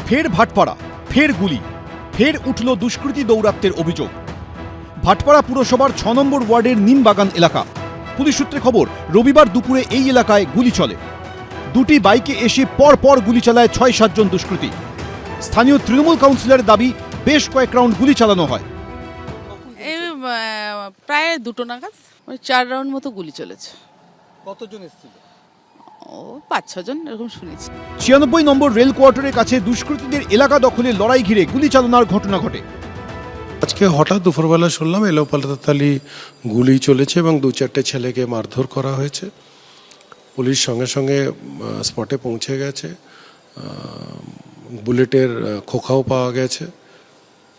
ফের ভাটপাড়া, ফের গুলি, ফের উঠল দুষ্কৃতী দৌরাত্ম্যের অভিযোগ। ভাটপাড়া পুরসভার ৬ নম্বর ওয়ার্ডের নিমবাগান এলাকা। পুলিশ সূত্রে খবর, রবিবার দুপুরে এই এলাকায় গুলি চলে। দুটি বাইকে এসে পর গুলি চালায় ৬-৭ জন দুষ্কৃতী। স্থানীয় তৃণমূল কাউন্সিলরের দাবি, বেশ কয়েক রাউন্ড গুলি চালানো হয়। প্রায় 2টো নাগাদ 4 রাউন্ড মতো গুলি চলেছে। কতজন এসেছিল? ও 5-6 জন এরকম শুনেছি। ৯৬ নম্বর রেল কোয়ার্টারের কাছে দুষ্কৃতীদের এলাকা দখলে লড়াই ঘিরে গুলি চালানোর ঘটনা ঘটে। আজকে হঠাৎ দুপুরবেলা শুনলাম এলোপাতালি গুলি চলেছে এবং 2-4টে ছেলেকে মারধর করা হয়েছে। পুলিশ সঙ্গে সঙ্গে স্পটে পৌঁছে গেছে। বুলেটের খোঁখাও পাওয়া গেছে।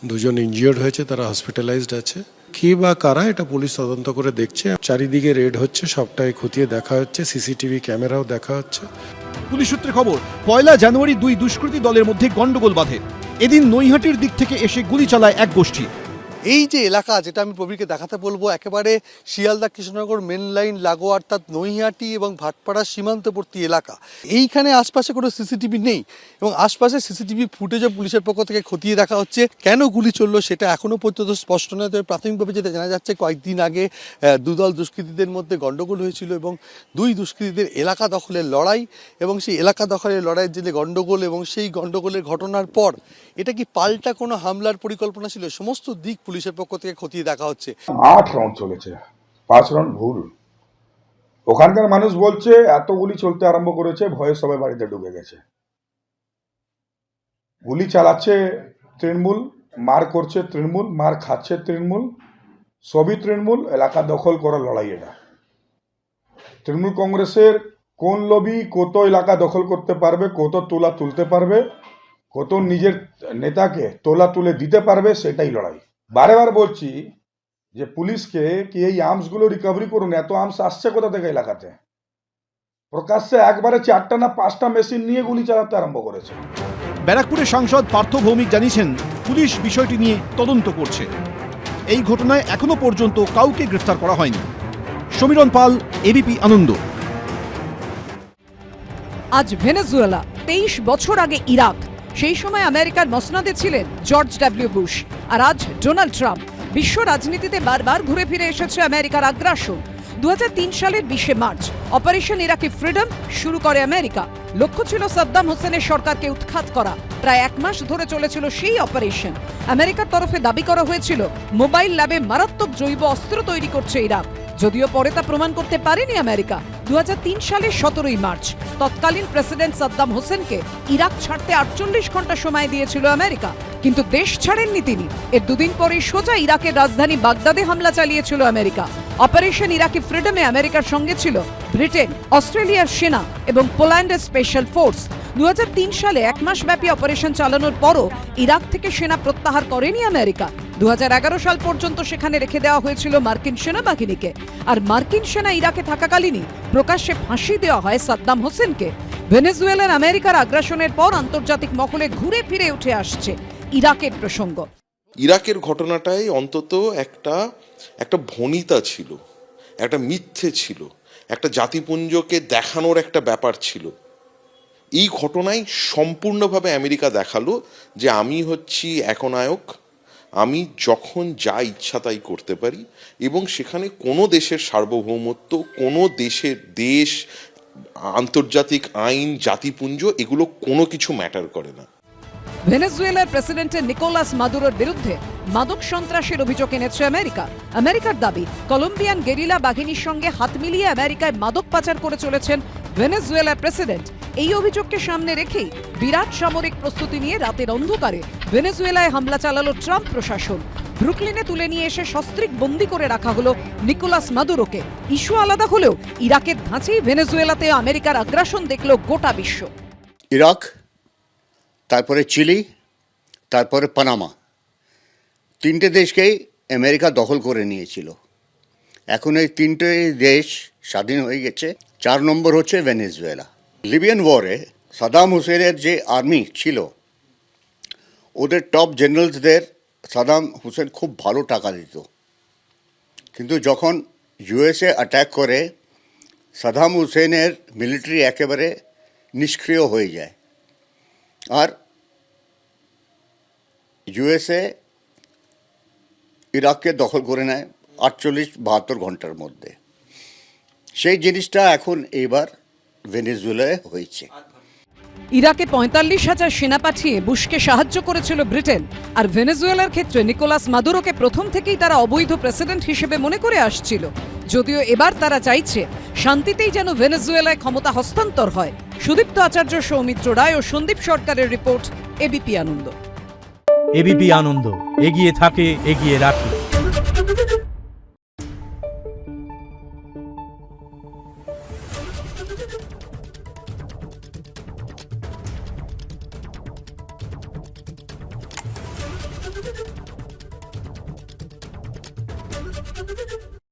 2 জন ইনজিওর্ড হয়েছে, তারা হসপিটালাইজড আছে। কি বা কারা, এটা পুলিশ তদন্ত করে দেখছে। চারিদিকে রেড হচ্ছে, সবটাই খতিয়ে দেখা হচ্ছে, সিসিটিভি ক্যামেরাও দেখা হচ্ছে। পুলিশ সূত্রে খবর, 1 জানুয়ারি 2 দুষ্কৃতী দলের মধ্যে গন্ডগোল বাধে। এদিন নৈহাটির দিক থেকে এসে গুলি চালায় এক গোষ্ঠী। এই যে এলাকা, যেটা আমি প্রবীরকে দেখাতে বলবো, একেবারে শিয়ালদা কৃষ্ণনগর মেন লাইন লাগোয়া, অর্থাৎ নৈহাটি এবং ভাটপাড়ার সীমান্তবর্তী এলাকা। এইখানে আশপাশে কোনো সিসিটিভি নেই এবং আশপাশে সিসিটিভি ফুটেজও পুলিশের পক্ষ থেকে খতিয়ে দেখা হচ্ছে। কেন গুলি চললো সেটা এখনও পর্যন্ত স্পষ্ট নয়। তবে প্রাথমিকভাবে যেটা জানা যাচ্ছে, কয়েকদিন আগে দুদল দুষ্কৃতীদের মধ্যে গণ্ডগোল হয়েছিল এবং 2 দুষ্কৃতীদের এলাকা দখলের লড়াই, এবং সেই এলাকা দখলের লড়াইয়ের জেলে গণ্ডগোল, এবং সেই গণ্ডগোলের ঘটনার পর এটা কি পাল্টা কোনো হামলার পরিকল্পনা ছিল, সমস্ত দিক পুলিশের পক্ষ থেকে খতিয়ে দেখা হচ্ছে। 8 রাউন্ড চলেছে, 5 রাউন্ড ভুল। ওখানকার মানুষ বলছে এত গুলি চলতে আরম্ভ করেছে, ভয়ে সবাই বাড়িতে ঢুকে গেছে। গুলি চালাচ্ছে তৃণমূল, মার করছে তৃণমূল, মার খাচ্ছে তৃণমূল, সবই তৃণমূল। এলাকা দখল করার লড়াই এটা। তৃণমূল কংগ্রেসের কোন লবি কত এলাকা দখল করতে পারবে, কত তোলা তুলতে পারবে, কত নিজের নেতাকে তোলা তুলে দিতে পারবে, সেটাই লড়াই। বারে বলছি যে পুলিশকে কি এই আর্মসগুলো রিকভারি করুন। এত আর্মস আসছে কোথা থেকে এলাকাতে? প্রকাশ্যে একবারে 4টা না 5টা মেশিন নিয়ে গুলি চালাতে আরম্ভ করেছে। ব্যারাকপুরের সাংসদ পার্থ ভৌমিক জানিয়েছেন, পুলিশ বিষয়টি নিয়ে তদন্ত করছে। এই ঘটনায় এখনো পর্যন্ত কাউকে গ্রেফতার করা হয়নি। সমীরণ পাল, এবিপি আনন্দ। আজ ভেনেজুয়েলা, 23 বছর আগে ইরাক। সেই সময় আমেরিকার মসনদে ছিলেন জর্জ ডব্লিউ বুশ, আর আজ ডোনাল্ড ট্রাম্প। বিশ্ব রাজনীতিতে বারবার ঘুরে ফিরে এসেছে আমেরিকার আগ্রাসন। 2003 সালের 20 মার্চ অপারেশন ইরাকি ফ্রিডম শুরু করে আমেরিকা। লক্ষ্য ছিল সাদ্দাম হোসেনের সরকারকে উৎখাত করা। প্রায় 1 মাস ধরে চলেছিল সেই অপারেশন। আমেরিকার তরফে দাবি করা হয়েছিল মোবাইল ল্যাবে মারাত্মক জৈব অস্ত্র তৈরি করছে ইরাক। যদিও পরে তা প্রমাণ করতে পারেনি আমেরিকা। 2003 সালের 17 মার্চ তৎকালীন প্রেসিডেন্ট সাদ্দাম হোসেনকে ইরাক ছাড়তে 48 ঘন্টা সময় দিয়েছিল আমেরিকা, কিন্তু দেশ ছাড়েননি তিনি। এর 2 দিন পরে সোজা ইরাকের রাজধানী বাগদাদে হামলা চালিয়েছিল আমেরিকা। অপারেশন ইরাকি ফ্রিডমে আমেরিকার সঙ্গে ছিল ব্রিটেন, অস্ট্রেলিয়ার সেনা এবং পোল্যান্ডের স্পেশাল ফোর্স। 2003 সালে 1 মাস ব্যাপী অপারেশন চালানোর পরও ইরাক থেকে সেনা প্রত্যাহার করেনি আমেরিকা। 2011 সাল পর্যন্ত সেখানে রেখে দেওয়া হয়েছিল মার্কিন সেনাবাহিনীকে। আর মার্কিন সেনা ইরাকে থাকাকালীনই প্রকাশ্যে ফাঁসি দেওয়া হয় সাদ্দাম হোসেনকে। ভেনেজুয়েলার আমেরিকার আগ্রাসনের পর আন্তর্জাতিক মহলে ঘুরে ফিরে উঠে আসছে ইরাকের প্রসঙ্গ। ইরাকের ঘটনাটাই অন্তত একটা ভনিতা ছিল, একটা মিথ্যে ছিল, একটা জাতিপুঞ্জকে দেখানোর একটা ব্যাপার ছিল। এই ঘটনায় সম্পূর্ণভাবে আমেরিকা দেখালো যে আমি হচ্ছি একনায়ক, আমি যখন যা ইচ্ছা তাই করতে পারি, এবং সেখানে কোনো দেশের সার্বভৌমত্ব, কোনো দেশ, আন্তর্জাতিক আইন, জাতিপুঞ্জ, এগুলো কোনো কিছু ম্যাটার করে না। ভেনেজুয়েলার প্রেসিডেন্টের নিকোলাস মাদুরোর বিরুদ্ধে মাদক সন্ত্রাসের অভিযোগ এনেছে আমেরিকা। আমেরিকার দাবি, কলম্বিয়ান গেরিলা বাহিনীর সঙ্গে হাত মিলিয়ে আমেরিকায় মাদক পাচার করে চলেছেন ভেনেজুয়েলার প্রেসিডেন্ট। এই অভিযোগকে সামনে রেখেই বিরাট সামরিক প্রস্তুতি নিয়ে রাতের অন্ধকারে ভেনেজুয়েলায় হামলা চালালো ট্রাম্প প্রশাসন। ব্রুকলিনে তুলে নিয়ে এসে সস্ত্রীক বন্দি করে রাখা হলো নিকোলাস মাদুরোকে। ইস্যু আলাদা হলেও ইরাকের ধাঁচেই ভেনেজুয়েলাতে আমেরিকার আগ্রাসন দেখল গোটা বিশ্ব। ইরাক, তারপরে চিলি, তারপরে পানামা, 3টে দেশকেই আমেরিকা দখল করে নিয়েছিল। এখন এই 3টে দেশ স্বাধীন হয়ে গেছে। 4 নম্বর হচ্ছে ভেনেজুয়েলা। লিবিয়ান ওয়ারে সাদ্দাম হোসেনের যে আর্মি ছিল, ওদের টপ জেনারেলসদের সাদ্দাম হোসেন খুব ভালো টাকা দিত, কিন্তু যখন ইউএসএ অ্যাটাক করে সাদ্দাম হোসেনের মিলিটারি একেবারে নিষ্ক্রিয় হয়ে যায়। আর ইউএসএ ইরাককে দখল করে নেয় 48-72 ঘন্টার মধ্যে। সেই জিনিসটা এখন এবার ভেনেজুয়েলায় হয়েছে। ইরাকে ৪৫,০০০ সেনা পাঠিয়ে বুশকে সাহায্য করেছিল ব্রিটেন, আর ভেনেজুয়েলার ক্ষেত্রে নিকোলাস মাদুরোকে প্রথম থেকেই তারা অবৈধ প্রেসিডেন্ট হিসেবে মনে করে আসছিল। যদিও এবার তারা চাইছে শান্তিতেই যেন ভেনেজুয়েলায় ক্ষমতা হস্তান্তর হয়। সুদীপ্ত আচার্য, সৌমিত্র রায় ও সন্দীপ সরকারের রিপোর্ট, এবিপি আনন্দ। এবিপি আনন্দ, এগিয়ে থাকে, এগিয়ে রাখে।